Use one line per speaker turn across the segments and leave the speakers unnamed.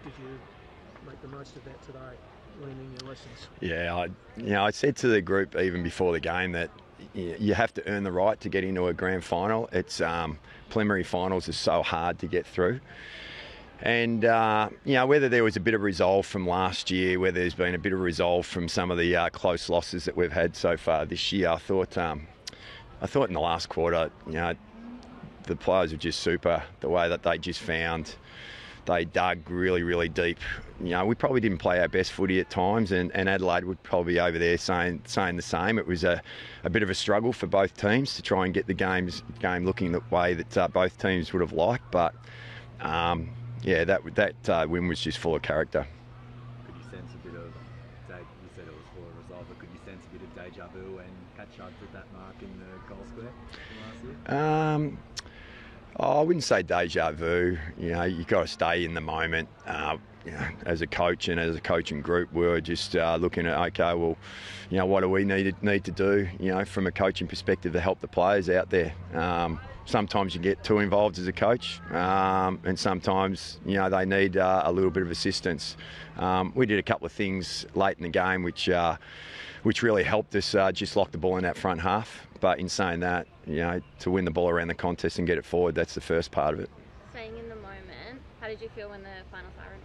did you make the most of that today, learning your lessons?
Yeah, I said to the group even before the game that you have to earn the right to get into a grand final. It's preliminary finals is so hard to get through. And, whether there was a bit of resolve from last year, whether there's been a bit of resolve from some of the close losses that we've had so far this year, I thought in the last quarter, the players were just super. The way that they dug really, really deep. We probably didn't play our best footy at times, and Adelaide would probably be over there saying the same. It was a bit of a struggle for both teams to try and get the game looking the way that both teams would have liked. But that win was just full of character.
Could you sense a bit of, you said it was full of resolve, but could you sense a bit of deja vu and catch up with that mark in the goal square from last year?
I wouldn't say deja vu. You've got to stay in the moment. As a coach and as a coaching group, we were just looking at, okay, well, what do we need to do, from a coaching perspective to help the players out there. Sometimes you get too involved as a coach, and sometimes, they need a little bit of assistance. We did a couple of things late in the game which really helped us just lock the ball in that front half. But in saying that, to win the ball around the contest and get it forward, that's the first part of it.
Staying in the moment, how did you feel when the final siren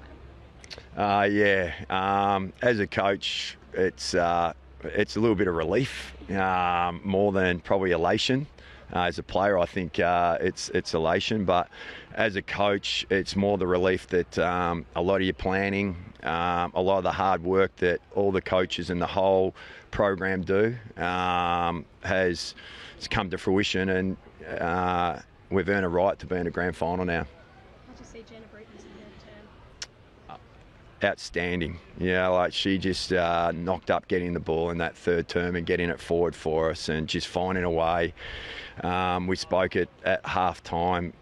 went?
As a coach, it's a little bit of relief, more than probably elation. As a player, I think it's elation, but as a coach, it's more the relief that a lot of your planning, a lot of the hard work that all the coaches and the whole program do has come to fruition, and we've earned a right to be in a grand final now.
How'd you see Jenna Bruton's third term?
Outstanding. She just knocked up getting the ball in that third term and getting it forward for us and just finding a way. We spoke at half time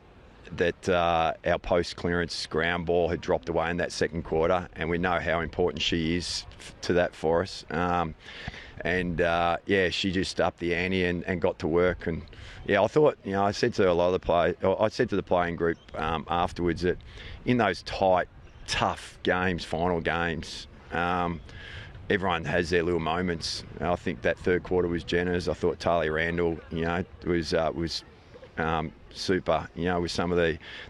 that our post-clearance ground ball had dropped away in that second quarter, and we know how important she is to that for us. She just upped the ante and got to work. And I thought, I said to a lot of the players, I said to the playing group afterwards that in those tight, tough games, final games, everyone has their little moments. I think that third quarter was Jenna's. I thought Talia Randall, was super, with some of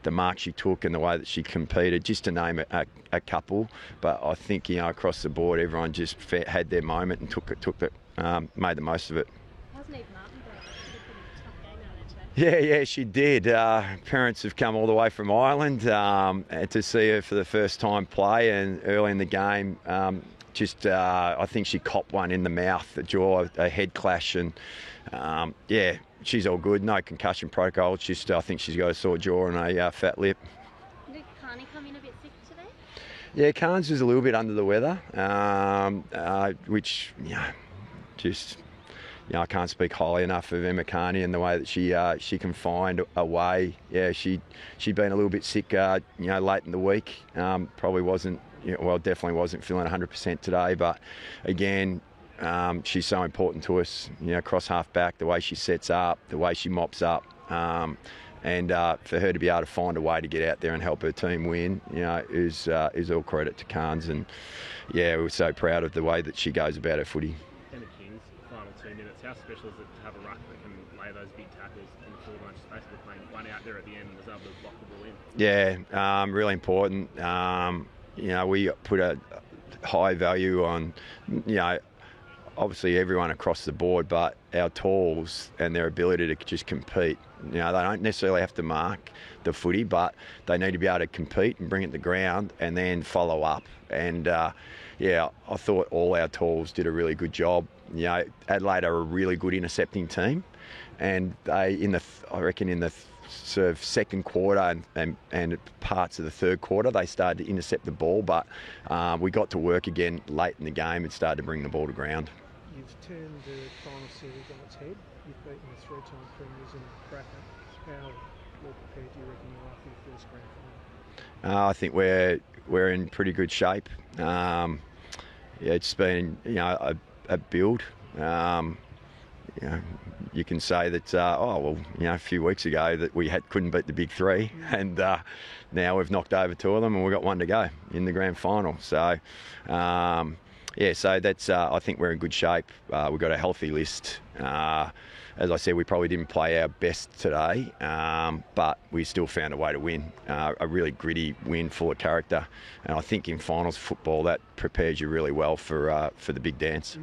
the marks she took and the way that she competed, just to name a couple. But I think, across the board, everyone just had their moment and made the most of it.
How's Neve Martin going? She did a pretty tough game out there today.
Yeah, she did. Parents have come all the way from Ireland to see her for the first time play, and early in the game, I think she copped one in the mouth, the jaw, a head clash, and she's all good. No concussion protocol. I think she's got a sore jaw and a fat lip.
Did Carney come in a bit sick today?
Yeah, Carnes was a little bit under the weather, which I can't speak highly enough of Emma Carney and the way that she can find a way. Yeah, she'd been a little bit sick, late in the week. Probably wasn't. Definitely wasn't feeling 100% today, but again, she's so important to us, cross half back, the way she sets up, the way she mops up, and for her to be able to find a way to get out there and help her team win, is all credit to Carnes. And we're so proud of the way that she goes about her footy.
Emma King's final 2 minutes, how special is it to have a ruck that can lay those big tackles in the forward line, just basically playing one out there at the end and was able to block the ball in?
Yeah, really important. We put a high value on, obviously everyone across the board, but our talls and their ability to just compete. They don't necessarily have to mark the footy, but they need to be able to compete and bring it to the ground and then follow up. And I thought all our talls did a really good job. Adelaide are a really good intercepting team, and they in the sort of second quarter and parts of the third quarter, they started to intercept the ball, but we got to work again late in the game and started to bring the ball to ground.
You've turned the final series on its head. You've beaten the three-time premiers in Bracken. How well prepared do you reckon you are for your first grand final?
I think we're in pretty good shape. It's been a build. you can say that, a few weeks ago that we couldn't beat the big three, and now we've knocked over two of them and we've got one to go in the grand final. So, so that's, I think we're in good shape. We've got a healthy list. As I said, we probably didn't play our best today, but we still found a way to win. A really gritty win, full of character, and I think in finals football that prepares you really well for the big dance.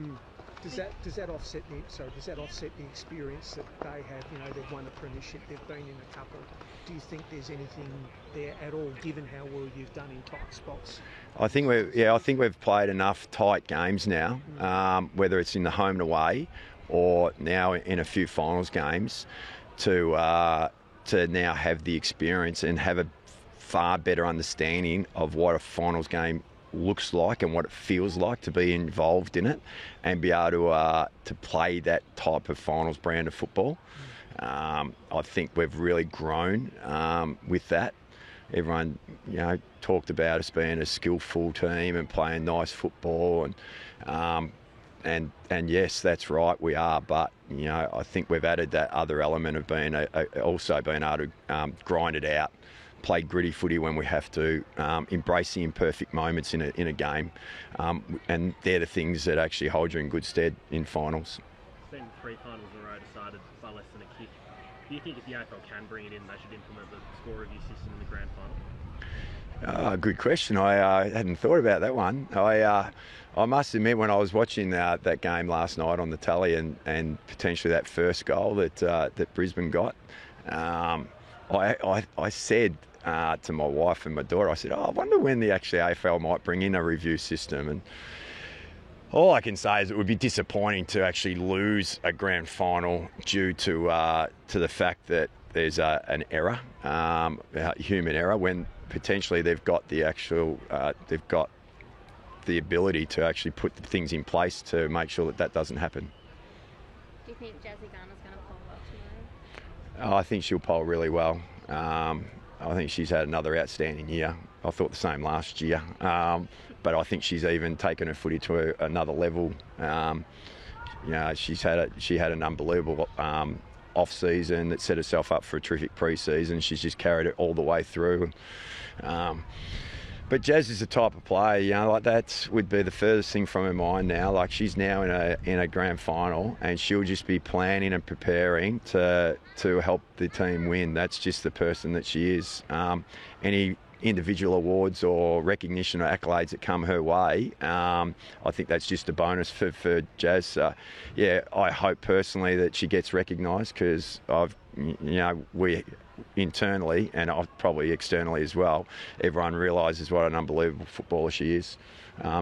Does that offset the experience that they have? They've won a premiership, they've been in a couple. Do you think there's anything there at all, given how well you've done in tight spots?
I think we've played enough tight games now, whether it's in the home and away, or now in a few finals games, to now have the experience and have a far better understanding of what a finals game looks like and what it feels like to be involved in it, and be able to play that type of finals brand of football. I think we've really grown with that. Everyone, talked about us being a skillful team and playing nice football, and yes, that's right, we are. But I think we've added that other element of also being able to grind it out, play gritty footy when we have to, embrace the imperfect moments in a game, and they're the things that actually hold you in good stead in finals.
It's been 3 finals in a row decided by less than a kick. Do you think if the AFL can bring it in, they should implement the score review system in the grand final?
Good question. I hadn't thought about that one. I must admit, when I was watching that game last night on the telly and potentially that first goal that Brisbane got, I said to my wife and my daughter, I said, I wonder when the actually AFL might bring in a review system. And all I can say is it would be disappointing to actually lose a grand final due to the fact that there's an error, a human error, when potentially they've got the ability to actually put the things in place to make sure that doesn't happen.
Do you think Jazzy Garner's going to poll well tomorrow?
I think she'll poll really well. I think she's had another outstanding year. I thought the same last year, but I think she's even taken her footy to another level. She had an unbelievable off season that set herself up for a terrific pre-season. She's just carried it all the way through. But Jazz is the type of player, like that would be the furthest thing from her mind now. Like, she's now in a grand final, and she'll just be planning and preparing to help the team win. That's just the person that she is. Any individual awards or recognition or accolades that come her way, I think that's just a bonus for Jazz. I hope personally that she gets recognised, because we internally, and probably externally as well, everyone realises what an unbelievable footballer she is.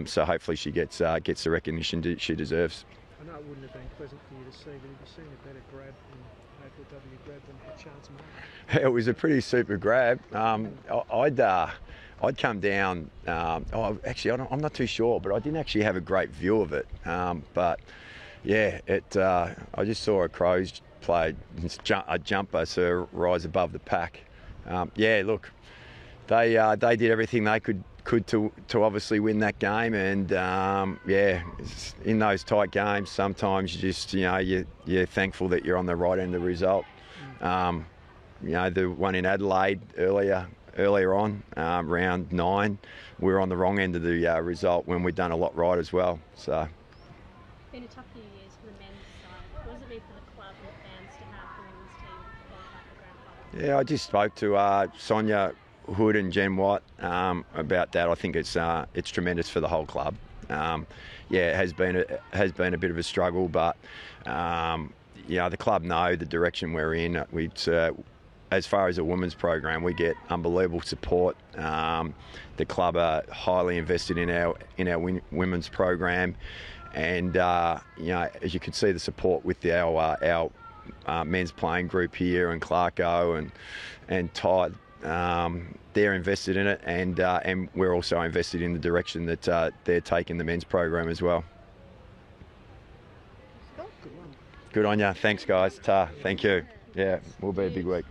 So hopefully she gets the recognition she deserves.
I know it wouldn't have been pleasant for you to see, but have you seen a better grab than AFLW grab than Chance Martin?
It was a pretty super grab. I'd come down. I'm not too sure, but I didn't actually have a great view of it. I just saw a Crows play a jumper, so rise above the pack. Look, they did everything they could to obviously win that game, and in those tight games, sometimes you just you're thankful that you're on the right end of the result. The one in Adelaide earlier on, round 9, we were on the wrong end of the result when we'd done a lot right as well. So.
Been a tough few years for the men's side. What does it mean for the club and the fans to have the women's team qualify for the grand final?
Yeah, I just spoke to Sonia Hood and Jen Watt about that. I think it's tremendous for the whole club. It has been a bit of a struggle, but the club know the direction we're in. As far as a women's program, we get unbelievable support. The club are highly invested in our women's program. And as you can see, the support with our men's playing group here, and Clarko and Tide, they're invested in it, and we're also invested in the direction that they're taking the men's program as well. Good on you. Thanks, guys. Thank you. Yeah, will be a big week.